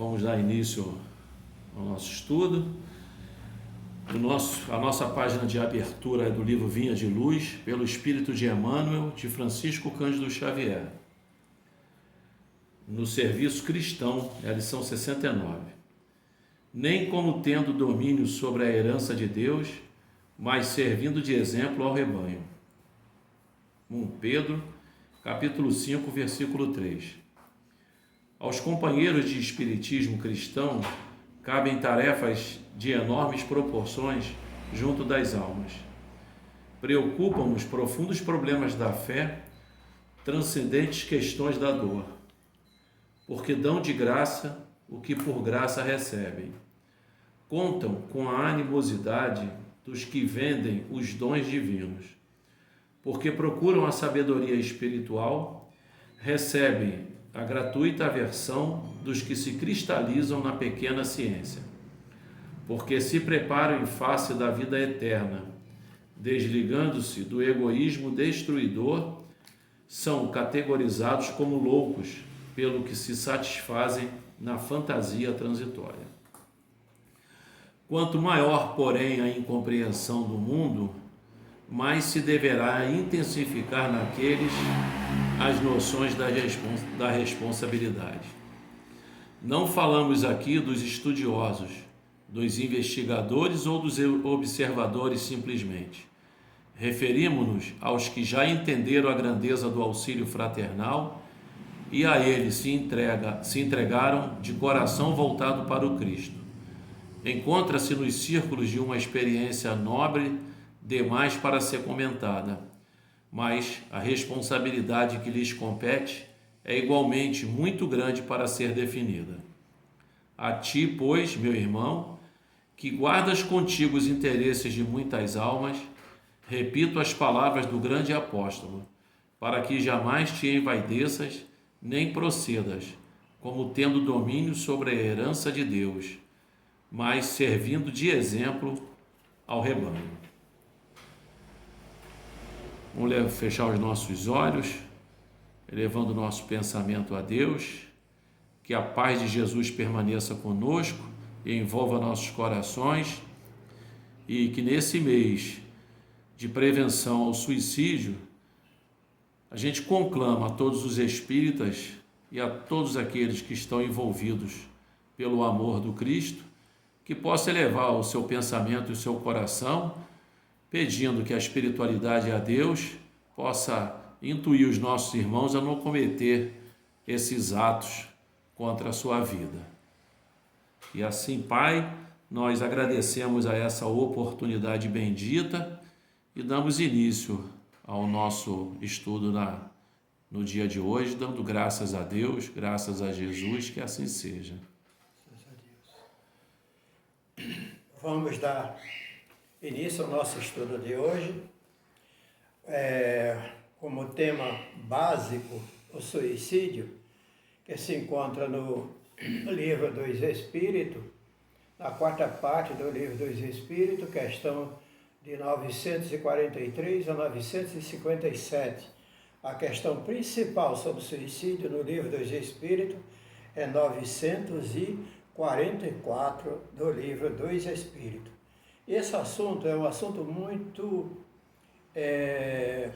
Vamos dar início ao nosso estudo. A nossa página de abertura é do livro Vinha de Luz, pelo Espírito de Emmanuel, de Francisco Cândido Xavier. No Serviço Cristão, é a lição 69. Nem como tendo domínio sobre a herança de Deus, mas servindo de exemplo ao rebanho. 1 Pedro, capítulo 5, versículo 3. Aos companheiros de espiritismo cristão cabem tarefas de enormes proporções junto das almas. Preocupam-nos profundos problemas da fé, transcendentes questões da dor, porque dão de graça o que por graça recebem. Contam com a animosidade dos que vendem os dons divinos, porque procuram a sabedoria espiritual, recebem a gratuita aversão dos que se cristalizam na pequena ciência, porque se preparam em face da vida eterna, desligando-se do egoísmo destruidor, são categorizados como loucos, pelo que se satisfazem na fantasia transitória. Quanto maior, porém, a incompreensão do mundo, mais se deverá intensificar naqueles as noções da responsabilidade. Não falamos aqui dos estudiosos, dos investigadores ou dos observadores simplesmente. Referimos-nos aos que já entenderam a grandeza do auxílio fraternal e a ele se entregaram de coração voltado para o Cristo. Encontra-se nos círculos de uma experiência nobre demais para ser comentada, mas a responsabilidade que lhes compete é igualmente muito grande para ser definida. A ti, pois, meu irmão, que guardas contigo os interesses de muitas almas, repito as palavras do grande apóstolo, para que jamais te envaideças nem procedas, como tendo domínio sobre a herança de Deus, mas servindo de exemplo ao rebanho. Vamos fechar os nossos olhos, elevando o nosso pensamento a Deus, que a paz de Jesus permaneça conosco e envolva nossos corações, e que nesse mês de prevenção ao suicídio, a gente conclama a todos os espíritas e a todos aqueles que estão envolvidos pelo amor do Cristo, que possa elevar o seu pensamento e o seu coração, pedindo que a espiritualidade a Deus possa intuir os nossos irmãos a não cometer esses atos contra a sua vida. E assim, Pai, nós agradecemos a essa oportunidade bendita e damos início ao nosso estudo no dia de hoje, dando graças a Deus, graças a Jesus, que assim seja. Vamos dar início ao nosso estudo de hoje, como tema básico o suicídio, que se encontra no livro dos Espíritos, na quarta parte do livro dos Espíritos, questão de 943 a 957. A questão principal sobre o suicídio no livro dos Espíritos é 944 do livro dos Espíritos. Esse assunto é um assunto muito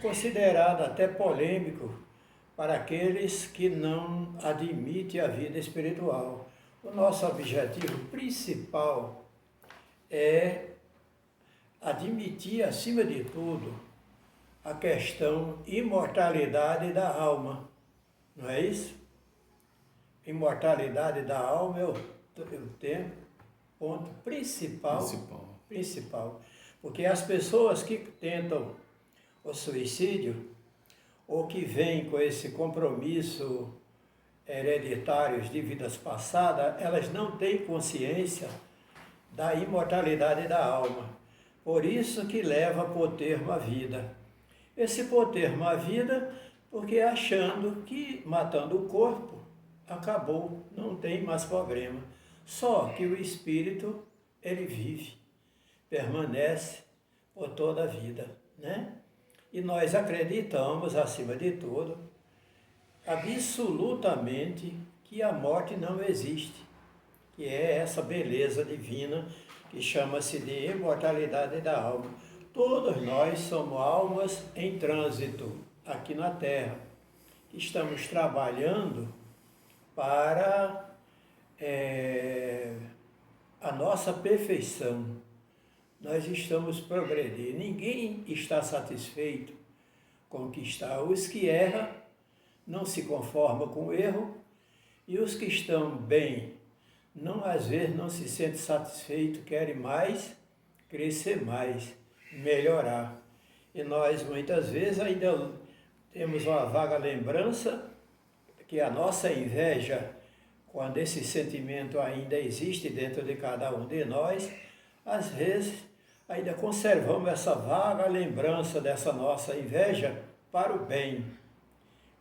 considerado até polêmico para aqueles que não admitem a vida espiritual. O nosso objetivo principal é admitir, acima de tudo, a questão imortalidade da alma. Não é isso? Imortalidade da alma é o ponto principal. Porque as pessoas que tentam o suicídio ou que vêm com esse compromisso hereditários de vidas passadas, elas não têm consciência da imortalidade da alma. Por isso que leva por termo a vida. Esse por termo a vida, porque achando que matando o corpo, acabou, não tem mais problema. Só que o espírito, ele vive, permanece por toda a vida, né? E nós acreditamos, acima de tudo, absolutamente que a morte não existe. que é essa beleza divina que chama-se de imortalidade da alma. Todos nós somos almas em trânsito aqui na Terra, que estamos trabalhando para a nossa perfeição. Nós estamos progredindo. Ninguém está satisfeito com o que está. Os que erram não se conformam com o erro, e os que estão bem, às vezes não se sentem satisfeitos, querem mais, crescer mais, melhorar. E nós muitas vezes ainda temos uma vaga lembrança que a nossa inveja, quando esse sentimento ainda existe dentro de cada um de nós, às vezes ainda conservamos essa vaga lembrança dessa nossa inveja para o bem.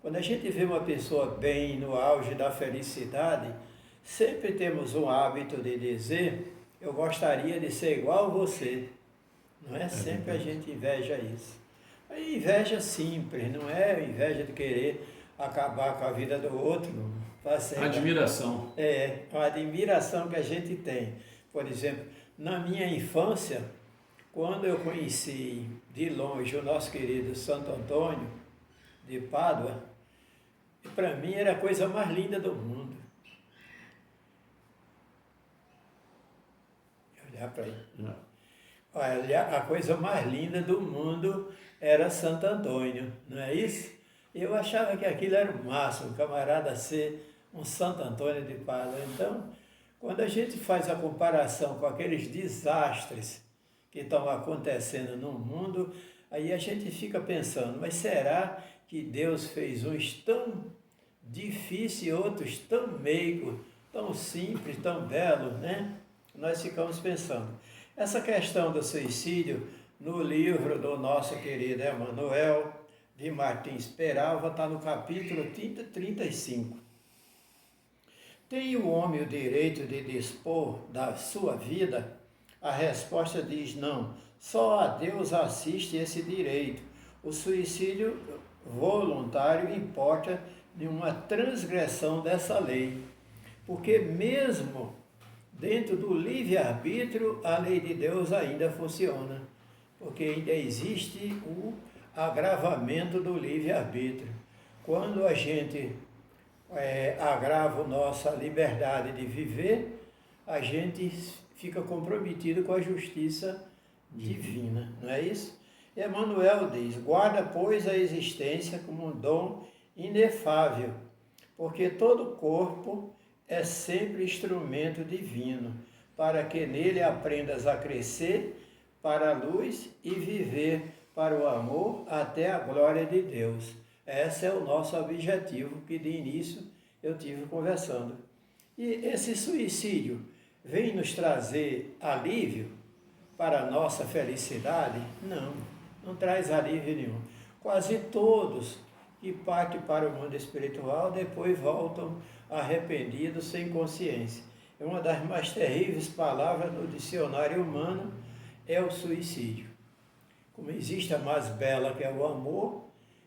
Quando a gente vê uma pessoa bem, no auge da felicidade, sempre temos um hábito de dizer: eu gostaria de ser igual a você. Não é? Sempre a gente inveja isso. A inveja simples, não é inveja de querer acabar com a vida do outro. Admiração. É, uma admiração que a gente tem. Por exemplo, na minha infância, quando eu conheci de longe o nosso querido Santo Antônio de Pádua, para mim era a coisa mais linda do mundo. Olhar para ele. Olha, a coisa mais linda do mundo era Santo Antônio, não é isso? Eu achava que aquilo era o máximo, o camarada ser um Santo Antônio de Pádua. Então, quando a gente faz a comparação com aqueles desastres que estão acontecendo no mundo, aí a gente fica pensando, mas será que Deus fez uns tão difíceis e outros tão meigos, tão simples, tão belos, né? Nós ficamos pensando. Essa questão do suicídio, no livro do nosso querido Emmanuel de Martins Peralva, está no capítulo 35. Tem o homem o direito de dispor da sua vida? A resposta diz não. Só a Deus assiste esse direito. O suicídio voluntário importa de uma transgressão dessa lei. Porque mesmo dentro do livre-arbítrio, a lei de Deus ainda funciona. Porque ainda existe o agravamento do livre-arbítrio. Quando a gente agrava a nossa liberdade de viver, a gente fica comprometido com a justiça divina, não é isso? Emmanuel diz: guarda, pois, a existência como um dom inefável, porque todo corpo é sempre instrumento divino, para que nele aprendas a crescer para a luz e viver para o amor até a glória de Deus. Esse é o nosso objetivo, que de início eu tive conversando. E esse suicídio vem nos trazer alívio para a nossa felicidade? Não, não traz alívio nenhum. Quase todos que partem para o mundo espiritual depois voltam arrependidos, sem consciência. Uma das mais terríveis palavras no dicionário humano é o suicídio. Como existe a mais bela, que é o amor,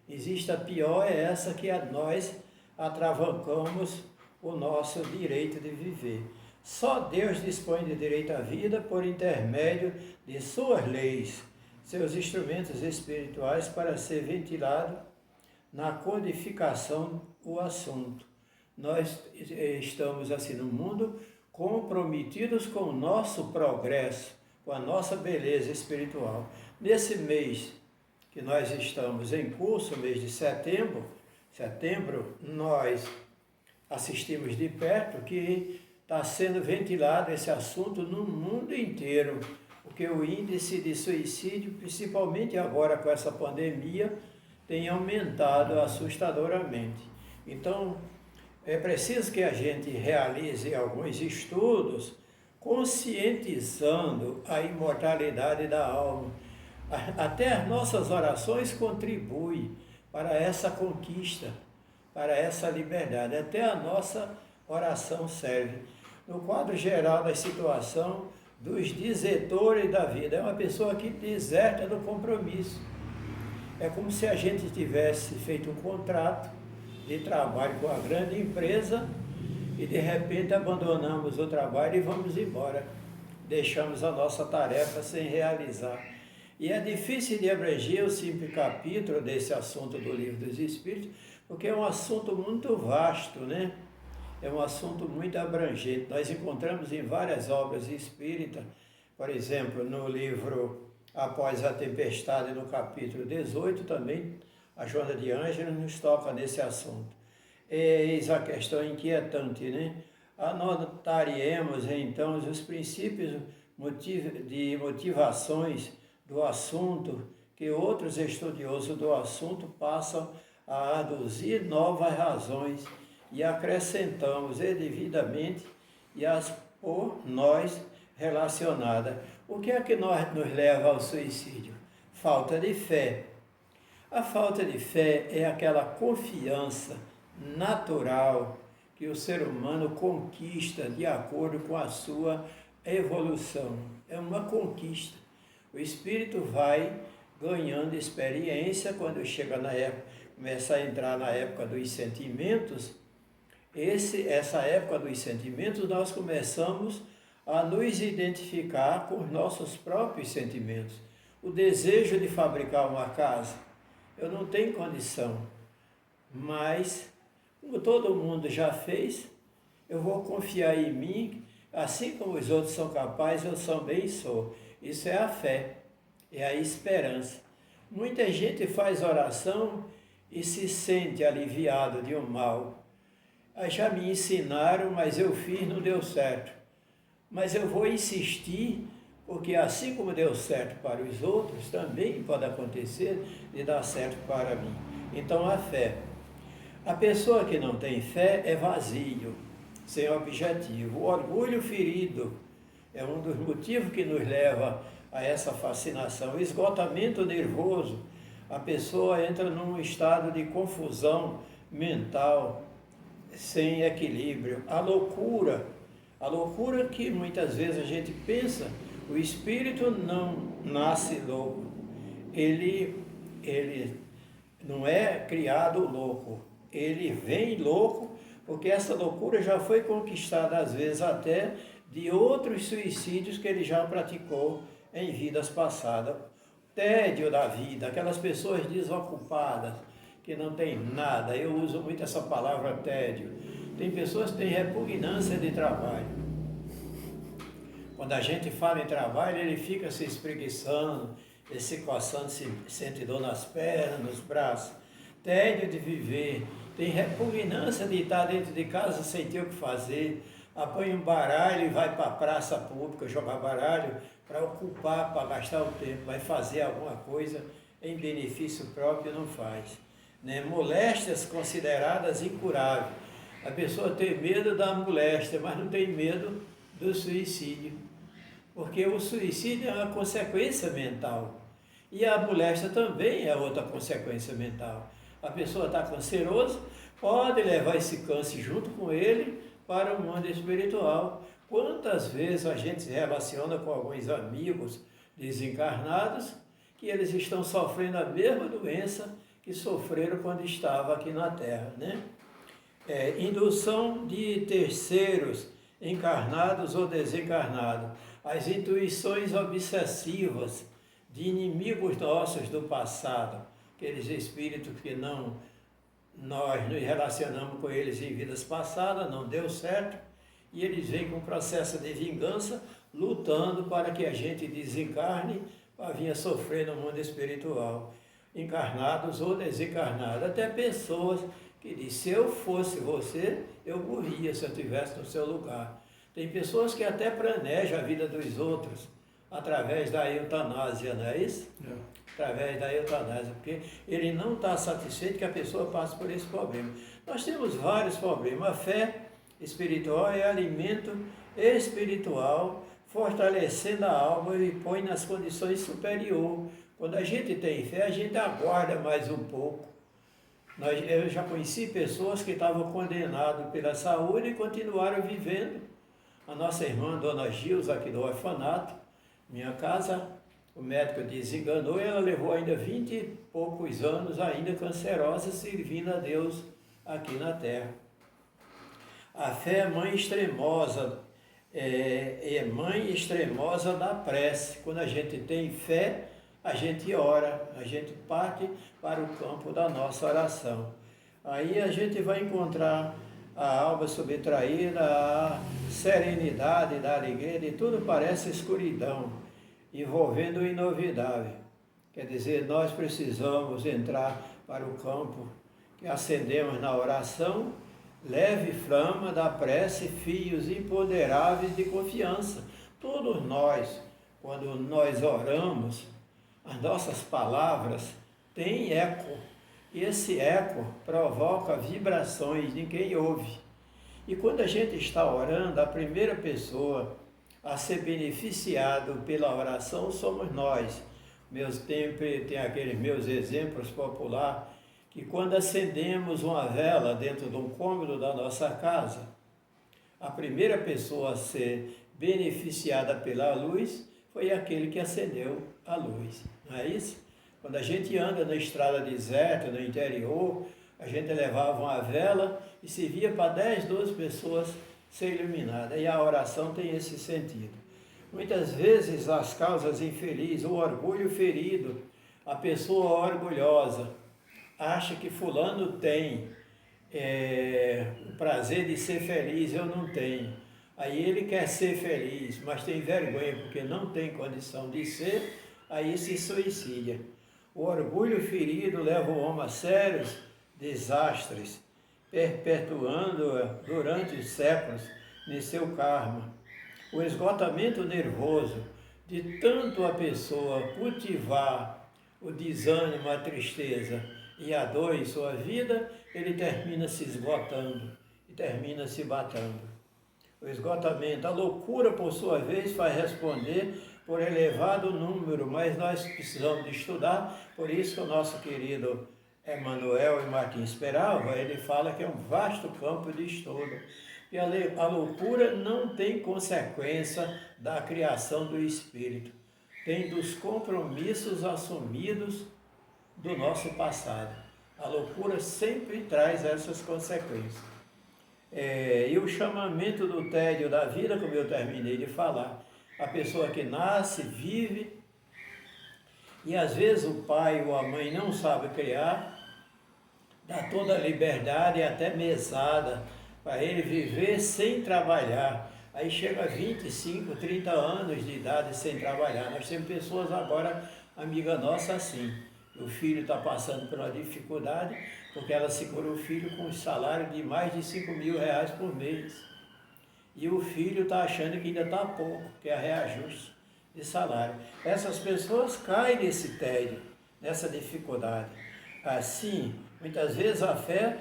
existe a pior, é essa que nós atravancamos o nosso direito de viver. Só Deus dispõe de direito à vida por intermédio de suas leis, seus instrumentos espirituais, para ser ventilado na codificação o assunto. Nós estamos assim no mundo comprometidos com o nosso progresso, com a nossa beleza espiritual. Nesse mês que nós estamos em curso, mês de setembro, nós assistimos de perto que está sendo ventilado esse assunto no mundo inteiro, porque o índice de suicídio, principalmente agora com essa pandemia, tem aumentado assustadoramente. Então, é preciso que a gente realize alguns estudos conscientizando a imortalidade da alma. Até as nossas orações contribuem para essa conquista, para essa liberdade. Até a nossa oração serve. No quadro geral da situação dos desertores da vida, é uma pessoa que deserta do compromisso. É como se a gente tivesse feito um contrato de trabalho com a grande empresa e de repente abandonamos o trabalho e vamos embora. Deixamos a nossa tarefa sem realizar. E é difícil de abranger o simples capítulo desse assunto do Livro dos Espíritos, porque é um assunto muito vasto, né? É um assunto muito abrangente. Nós encontramos em várias obras espíritas, por exemplo, no livro Após a Tempestade, no capítulo 18, também a Joana de Ângeles nos toca nesse assunto. Eis a questão inquietante, né? Anotaremos então os princípios de motivações do assunto que outros estudiosos do assunto passam a aduzir novas razões e acrescentamos devidamente e as por nós relacionadas. O que é que nos leva ao suicídio? Falta de fé. A falta de fé é aquela confiança natural que o ser humano conquista de acordo com a sua evolução. É uma conquista. O espírito vai ganhando experiência quando chega na época, começa a entrar na época dos sentimentos. Essa época dos sentimentos, nós começamos a nos identificar com os nossos próprios sentimentos. O desejo de fabricar uma casa, eu não tenho condição, mas como todo mundo já fez, eu vou confiar em mim, assim como os outros são capazes, eu também sou. Isso é a fé, é a esperança. Muita gente faz oração e se sente aliviado de um mal. Já me ensinaram, mas eu fiz, não deu certo. Mas eu vou insistir, porque assim como deu certo para os outros, também pode acontecer de dar certo para mim. Então a fé. A pessoa que não tem fé é vazio, sem objetivo. O orgulho ferido é um dos motivos que nos leva a essa fascinação. O esgotamento nervoso, a pessoa entra num estado de confusão mental, sem equilíbrio. A loucura que muitas vezes a gente pensa, o espírito não nasce louco, ele não é criado louco, ele vem louco, porque essa loucura já foi conquistada às vezes até de outros suicídios que ele já praticou em vidas passadas. Tédio da vida, aquelas pessoas desocupadas, que não tem nada. Eu uso muito essa palavra tédio. Tem pessoas que têm repugnância de trabalho. Quando a gente fala em trabalho, ele fica se espreguiçando, ele se coçando, sente dor nas pernas, nos braços. Tédio de viver. Tem repugnância de estar dentro de casa sem ter o que fazer. Apanha um baralho e vai para a praça pública jogar baralho para ocupar, para gastar o tempo. Vai fazer alguma coisa em benefício próprio, não faz. Né? Moléstias consideradas incuráveis. A pessoa tem medo da moléstia, mas não tem medo do suicídio. Porque o suicídio é uma consequência mental. E a moléstia também é outra consequência mental. A pessoa está cancerosa, pode levar esse câncer junto com ele para o mundo espiritual. Quantas vezes a gente se relaciona com alguns amigos desencarnados que eles estão sofrendo a mesma doença que sofreram quando estavam aqui na Terra, né? Indução de terceiros, encarnados ou desencarnados, as intuições obsessivas de inimigos nossos do passado, aqueles espíritos que nós nos relacionamos com eles em vidas passadas, não deu certo, e eles vêm com um processo de vingança, lutando para que a gente desencarne, para vir a sofrer no mundo espiritual, encarnados ou desencarnados. Até pessoas que dizem, se eu fosse você, eu morria se eu estivesse no seu lugar. Tem pessoas que até planejam a vida dos outros através da eutanásia, não é isso? Através da eutanásia, porque ele não está satisfeito que a pessoa passe por esse problema. Nós temos vários problemas. A fé espiritual é alimento espiritual, fortalecendo a alma e põe nas condições superiores. Quando a gente tem fé, a gente aguarda mais um pouco. Eu já conheci pessoas que estavam condenadas pela saúde e continuaram vivendo. A nossa irmã, Dona Gilza, aqui do orfanato, minha casa, o médico desenganou e ela levou ainda 20 e poucos anos, ainda cancerosa, servindo a Deus aqui na Terra. A fé é mãe extremosa, é mãe extremosa da prece. Quando a gente tem fé, a gente ora, a gente parte para o campo da nossa oração. Aí a gente vai encontrar a alma subtraída, a serenidade da alegria, de tudo parece escuridão, envolvendo o inovidável. Quer dizer, nós precisamos entrar para o campo que acendemos na oração, leve flama da prece, fios imponderáveis de confiança. Todos nós, quando nós oramos, as nossas palavras têm eco. E esse eco provoca vibrações em quem ouve. E quando a gente está orando, a primeira pessoa a ser beneficiado pela oração somos nós. Tem aqueles meus exemplos populares, que quando acendemos uma vela dentro de um cômodo da nossa casa, a primeira pessoa a ser beneficiada pela luz foi aquele que acendeu a luz. Não é isso? Quando a gente anda na estrada deserta, no interior, a gente levava uma vela e servia para 10, 12 pessoas ser iluminadas. E a oração tem esse sentido. Muitas vezes as causas infelizes, o orgulho ferido, a pessoa orgulhosa, acha que fulano tem o prazer de ser feliz, eu não tenho. Aí ele quer ser feliz, mas tem vergonha porque não tem condição de ser, aí se suicida. O orgulho ferido leva o homem a sérios desastres, perpetuando durante os séculos em seu karma. O esgotamento nervoso de tanto a pessoa cultivar o desânimo, a tristeza e a dor em sua vida, ele termina se esgotando e termina se batendo. O esgotamento, a loucura, por sua vez, faz responder por elevado número, mas nós precisamos de estudar, por isso que o nosso querido Emmanuel e Martins Peralva, ele fala que é um vasto campo de estudo. E a loucura não tem consequência da criação do espírito, tem dos compromissos assumidos do nosso passado. A loucura sempre traz essas consequências. E o chamamento do tédio da vida, como eu terminei de falar, a pessoa que nasce, vive, e às vezes o pai ou a mãe não sabe criar, dá toda a liberdade, até mesada, para ele viver sem trabalhar. Aí chega a 25, 30 anos de idade sem trabalhar. Nós temos pessoas agora, amiga nossa, assim. O filho está passando por uma dificuldade, porque ela segura o filho com um salário de mais de 5 mil reais por mês. E o filho está achando que ainda está pouco, que é reajuste de salário. Essas pessoas caem nesse tédio, nessa dificuldade. Assim, muitas vezes a fé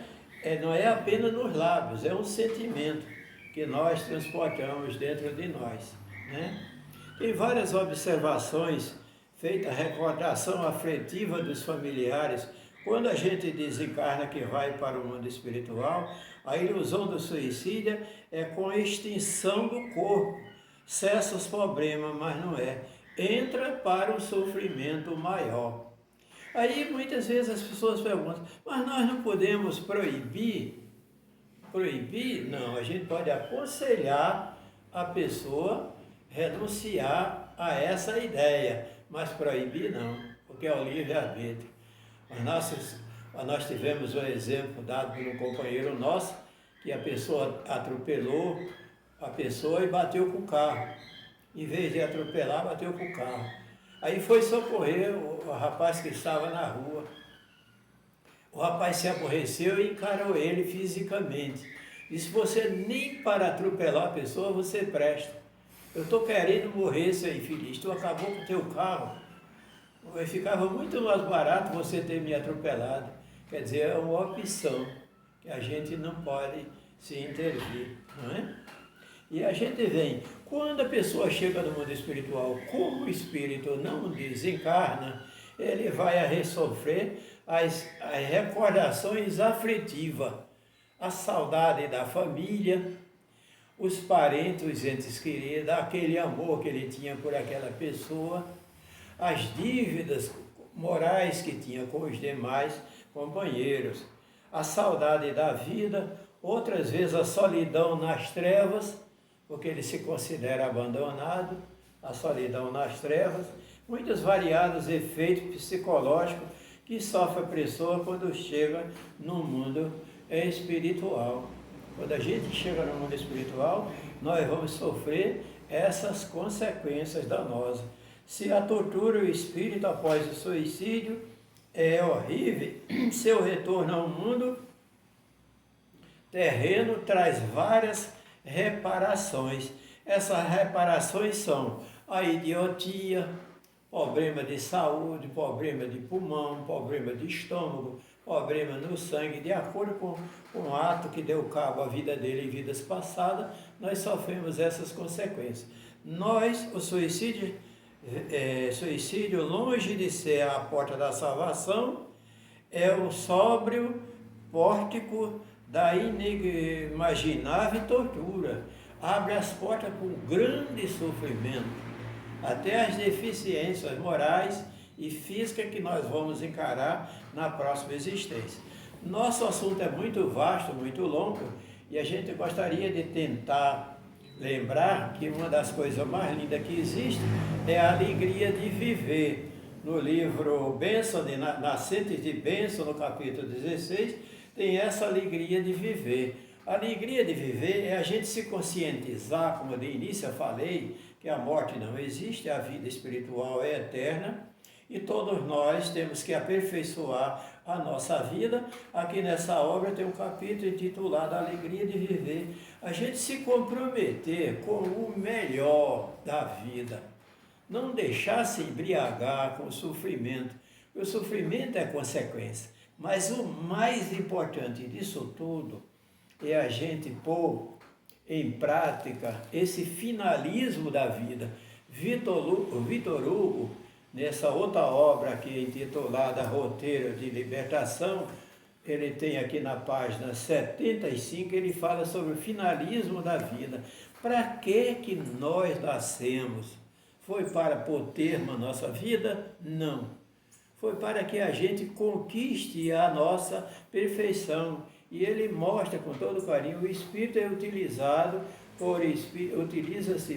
não é apenas nos lábios, é um sentimento que nós transportamos dentro de nós, né? Tem várias observações feitas, recordação afetiva dos familiares. Quando a gente desencarna que vai para o mundo espiritual, a ilusão do suicídio é com a extinção do corpo. Cessa os problemas, mas não é. Entra para o sofrimento maior. Aí muitas vezes as pessoas perguntam, mas nós não podemos proibir? Proibir? Não, a gente pode aconselhar a pessoa renunciar a essa ideia, mas proibir não, porque é o livre-arbítrio. Nós tivemos um exemplo dado por um companheiro nosso, que a pessoa atropelou a pessoa e bateu com o carro. Em vez de atropelar, bateu com o carro. Aí foi socorrer o rapaz que estava na rua. O rapaz se aborreceu e encarou ele fisicamente. Disse, você nem para atropelar a pessoa você presta. Eu estou querendo morrer, seu infeliz. Tu acabou com o teu carro. Ficava muito mais barato você ter me atropelado. Quer dizer, é uma opção que a gente não pode se intervir, não é? E a gente vem, quando a pessoa chega no mundo espiritual, como o espírito não desencarna, ele vai a ressofrer as recordações afetivas, a saudade da família, os parentes, os entes queridos, aquele amor que ele tinha por aquela pessoa, as dívidas morais que tinha com os demais companheiros, a saudade da vida, outras vezes a solidão nas trevas, porque ele se considera abandonado, a solidão nas trevas, muitos variados efeitos psicológicos que sofre a pessoa quando chega no mundo espiritual. Quando a gente chega no mundo espiritual, nós vamos sofrer essas consequências danosas. Se a tortura o espírito após o suicídio é horrível, seu retorno ao mundo terreno traz várias reparações. Essas reparações são a idiotia, problema de saúde, problema de pulmão, problema de estômago, problema no sangue, de acordo com o ato que deu cabo à vida dele em vidas passadas, nós sofremos essas consequências. O suicídio, longe de ser a porta da salvação, é o sóbrio pórtico da inimaginável tortura. Abre as portas para um grande sofrimento, até as deficiências morais e físicas que nós vamos encarar na próxima existência. Nosso assunto é muito vasto, muito longo, e a gente gostaria de tentar lembrar que uma das coisas mais lindas que existe é a alegria de viver. No livro Bênção, Nascentes de Bênção, no capítulo 16, tem essa alegria de viver. A alegria de viver é a gente se conscientizar, como de início eu falei, que a morte não existe, a vida espiritual é eterna, e todos nós temos que aperfeiçoar a nossa vida. Aqui nessa obra tem um capítulo intitulado Alegria de Viver. A gente se comprometer com o melhor da vida. Não deixar se embriagar com o sofrimento. O sofrimento é consequência. Mas o mais importante disso tudo é a gente pôr em prática esse finalismo da vida. Vitor Hugo, nessa outra obra aqui intitulada Roteiro de Libertação, ele tem aqui na página 75, ele fala sobre o finalismo da vida. Para que nós nascemos? Foi para pôr termo à nossa vida? Não. Foi para que a gente conquiste a nossa perfeição. E ele mostra com todo carinho, o Espírito é utilizado, utiliza-se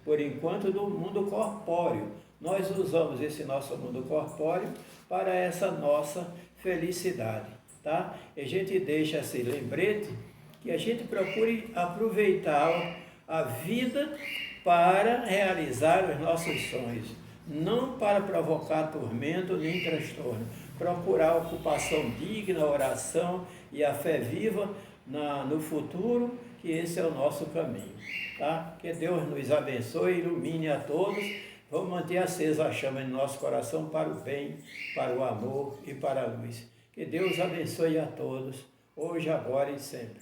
por enquanto do mundo corpóreo. Nós usamos esse nosso mundo corpóreo para essa nossa felicidade, tá? E a gente deixa esse lembrete que a gente procure aproveitar a vida para realizar os nossos sonhos, não para provocar tormento nem transtorno. Procurar ocupação digna, oração e a fé viva no futuro, que esse é o nosso caminho, tá? Que Deus nos abençoe, ilumine a todos. Vamos manter acesa a chama em nosso coração para o bem, para o amor e para a luz. Que Deus abençoe a todos, hoje, agora e sempre.